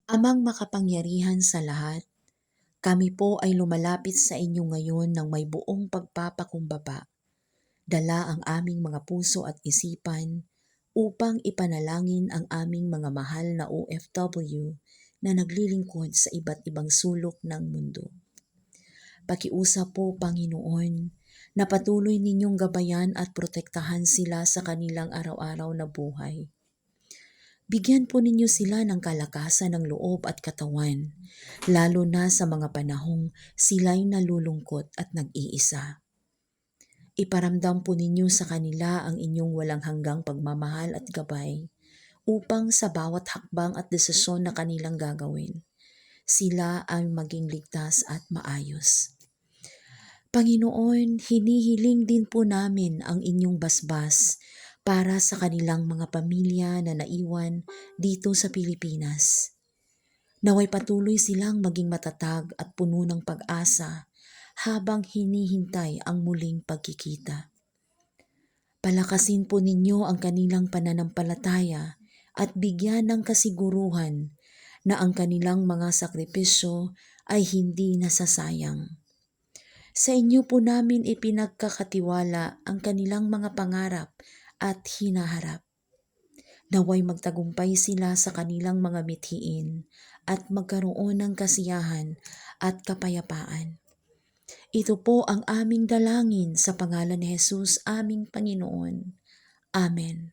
Amang makapangyarihan sa lahat, kami po ay lumalapit sa inyo ngayon ng may buong pagpapakumbaba. Dala ang aming mga puso at isipan upang ipanalangin ang aming mga mahal na OFW na naglilingkod sa iba't ibang sulok ng mundo. Pakiusap po, Panginoon, na patuloy ninyong gabayan at protektahan sila sa kanilang araw-araw na buhay. Bigyan po ninyo sila ng kalakasan ng loob at katawan, lalo na sa mga panahong sila'y nalulungkot at nag-iisa. Iparamdam po ninyo sa kanila ang inyong walang hanggang pagmamahal at gabay upang sa bawat hakbang at desisyon na kanilang gagawin, sila ay maging ligtas at maayos. Panginoon, hinihiling din po namin ang inyong basbas para sa kanilang mga pamilya na naiwan dito sa Pilipinas. Naway patuloy silang maging matatag at puno ng pag-asa habang hinihintay ang muling pagkikita. Palakasin po ninyo ang kanilang pananampalataya at bigyan ng kasiguruhan na ang kanilang mga sakripisyo ay hindi nasasayang. Sa inyo po namin ipinagkakatiwala ang kanilang mga pangarap at hinaharap. Naway magtagumpay sila sa kanilang mga mithiin at magkaroon ng kasiyahan at kapayapaan. Ito po ang aming dalangin sa pangalan ni Jesus, aming Panginoon. Amen.